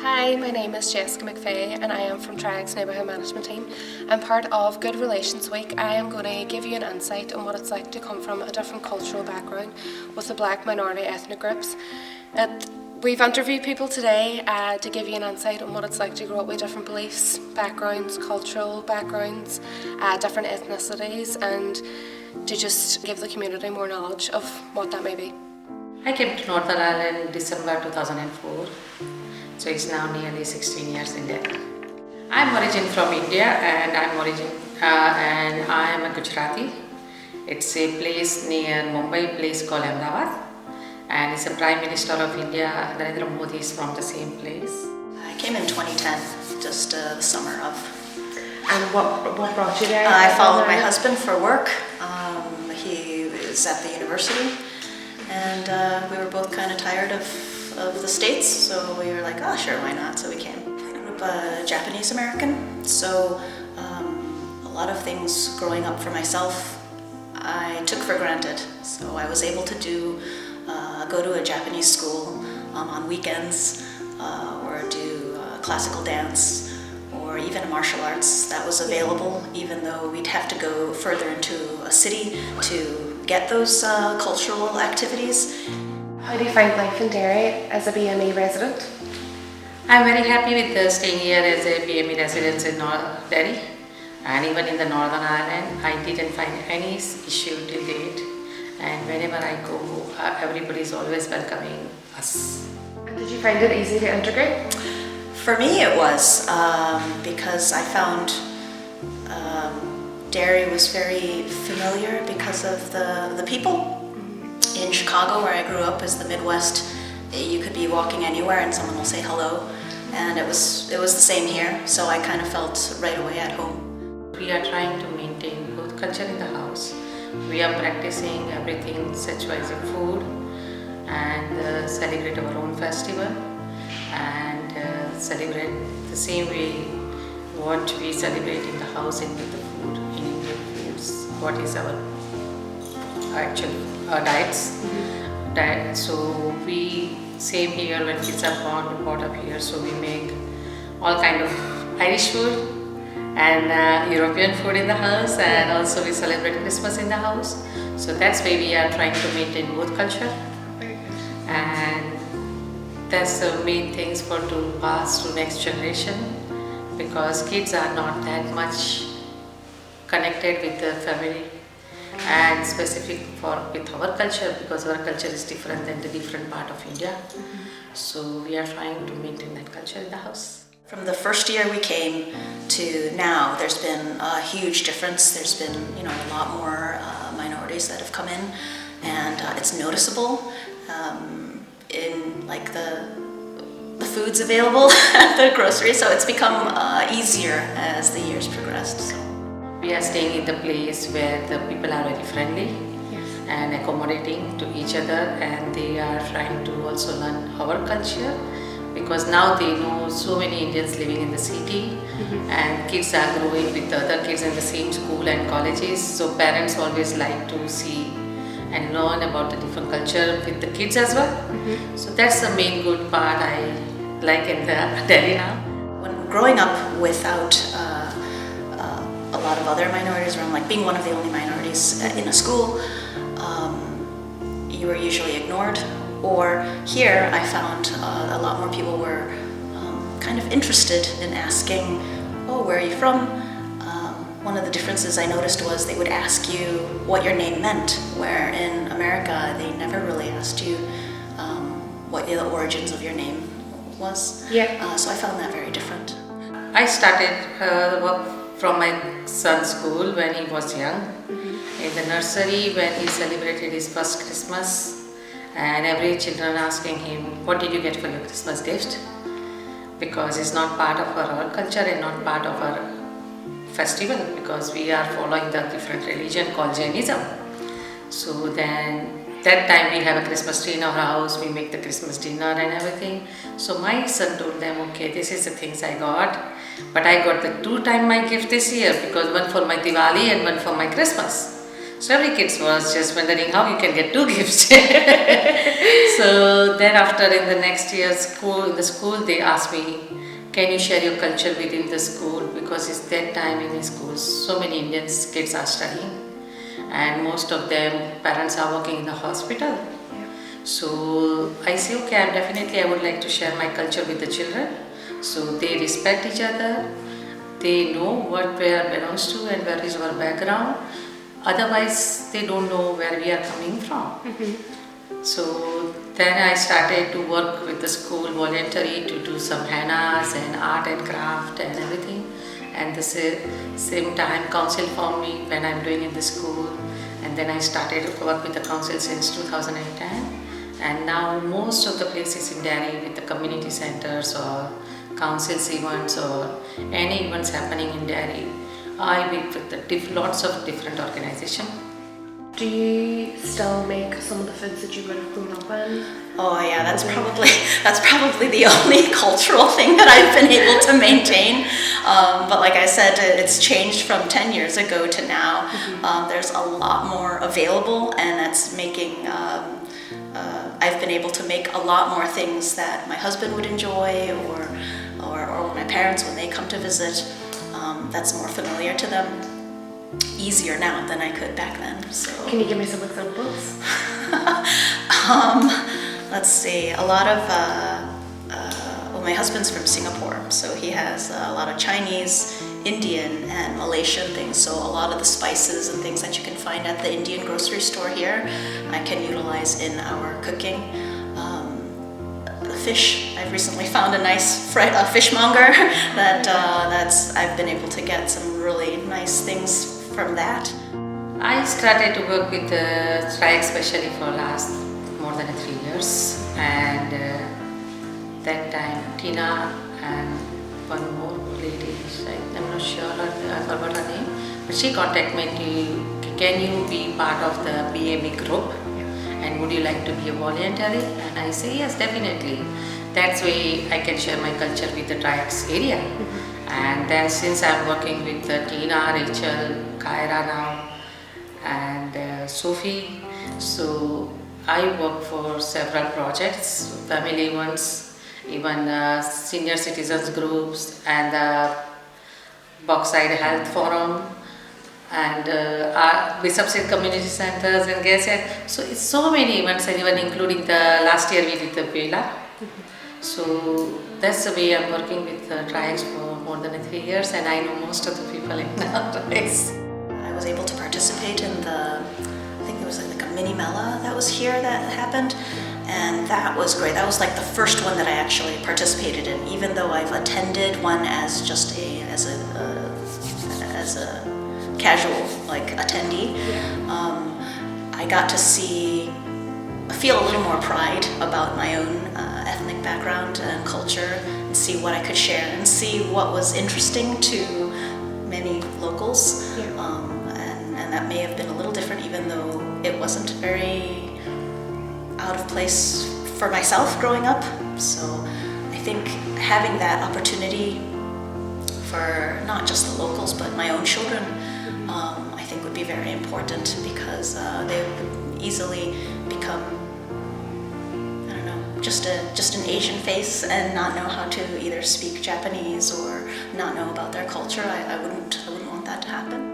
Hi, my name is Jessica McVeigh and I am from Triag's Neighbourhood Management Team. I'm part of Good Relations Week. I am going to give you an insight on what it's like to come from a different cultural background with the black minority ethnic groups. We've interviewed people today to give you an insight on what it's like to grow up with different beliefs, backgrounds, cultural backgrounds, different ethnicities, and to just give the community more knowledge of what that may be. I came to Northern Ireland in December 2004. So it's now nearly 16 years in there. I'm origin from India and I am a Gujarati. It's a place near Mumbai, place called Ahmedabad, and it's the Prime Minister of India, Narendra Modi, is from the same place. I came in 2010, just the summer of. And what brought you there? I followed my husband for work. He was at the university, and we were both kind of tired of the States, so we were like, oh sure, why not? So we came. I grew up Japanese American, so a lot of things growing up for myself I took for granted. So I was able to go to a Japanese school on weekends, or do classical dance, or even martial arts that was available, even though we'd have to go further into a city to get those cultural activities. How do you find life in Derry as a BAME resident? I'm very happy with staying here as a BAME resident in Derry, and even in the Northern Ireland. I didn't find any issue till date, and whenever I go, everybody is always welcoming us. And did you find it easy to integrate? For me it was, because I found Derry was very familiar because of the people. In Chicago, where I grew up, as the Midwest, you could be walking anywhere and someone will say hello, and it was the same here, so I kind of felt right away at home. We are trying to maintain both culture in the house. We are practicing everything such as food, and celebrate our own festival, and celebrate the same way what we celebrate in the house and with the food, in Indian foods, what is our actual diets. So we, same here, when kids are born, brought up here, so we make all kind of Irish food and European food in the house, and also we celebrate Christmas in the house. So that's why we are trying to maintain both culture, and that's the main things for to pass to next generation, because kids are not that much connected with the family and specific with our culture, because our culture is different than the different part of India. So we are trying to maintain that culture in the house. From the first year we came to now, there's been a huge difference. There's been, a lot more minorities that have come in, and it's noticeable in like the foods available at the grocery. So it's become easier as the years progressed. So. We are staying in the place where the people are very friendly, yes, and accommodating to each other, and they are trying to also learn our culture, because now they know so many Indians living in the city, and kids are growing with other kids in the same school and colleges, so parents always like to see and learn about the different culture with the kids as well. So that's the main good part I like in the Delhi now. When growing up without a lot of other minorities around, like being one of the only minorities in a school, you were usually ignored. Or here I found a lot more people were kind of interested in asking, oh, where are you from? One of the differences I noticed was they would ask you what your name meant, where in America they never really asked you what the origins of your name was. Yeah. So I found that very different. I started work from my son's school when he was young, in the nursery, when he celebrated his first Christmas, and every children asking him, what did you get for your Christmas gift? Because it's not part of our culture and not part of our festival, because we are following the different religion called Jainism. So then that time we have a Christmas tree in our house, we make the Christmas dinner and everything. So my son told them, okay, this is the things I got, but I got the 2 times my gift this year, because one for my Diwali and one for my Christmas. So every kid was just wondering how you can get 2 gifts. So then after in the next year in the school they asked me, can you share your culture within the school, because it's that time in the schools so many Indian kids are studying and most of them parents are working in the hospital. So I say, okay, I would like to share my culture with the children. So they respect each other, they know what where belongs to and where is our background. Otherwise, they don't know where we are coming from. So then I started to work with the school voluntary to do some hennas and art and craft and everything. And the same time council formed me when I'm doing in the school. And then I started to work with the council since 2010. And now most of the places in Delhi with the community centers or councils events or any events happening in Delhi, I work with lots of different organizations. Do you still make some of the foods that you would have grown up in? Oh yeah, that's probably the only cultural thing that I've been able to maintain. But like I said, it's changed from 10 years ago to now. There's a lot more available, and that's making. I've been able to make a lot more things that my husband would enjoy, or my parents when they come to visit. That's more familiar to them. Easier now than I could back then. So. Can you give me some examples? Let's see. A lot of well, my husband's from Singapore, so he has a lot of Chinese, Indian, and Malaysian things. So a lot of the spices and things that you can find at the Indian grocery store here, I can utilize in our cooking. Fish. I've recently found a nice fishmonger that's I've been able to get some really nice things from that. I started to work with Try especially for last more than 3 years, and that time Tina and one more lady, I'm not sure, I forgot her name, but she contacted me to, can you be part of the BAME group? And would you like to be a voluntary? And I say yes, definitely. That's way I can share my culture with the tribes area. And then since I'm working with Tina, Rachel, Kaira now, and Sophie, so I work for several projects, family ones, even senior citizens groups, and the Boxside Health Forum, and Bishopside Community Centers and Gaset. So it's so many events, and even including the last year we did the Mela. So that's the way I'm working with tribes for more than 3 years, and I know most of the people in the tribes. I was able to participate in I think it was like a mini Mela that was here that happened, and that was great. That was like the first one that I actually participated in, even though I've attended one as just as a casual like attendee. I got to feel a little more pride about my own ethnic background and culture, and see what I could share and see what was interesting to many locals. And that may have been a little different, even though it wasn't very out of place for myself growing up. So I think having that opportunity for not just the locals but my own children, I think would be very important, because they would easily become, I don't know, just an Asian face and not know how to either speak Japanese or not know about their culture. I wouldn't want that to happen.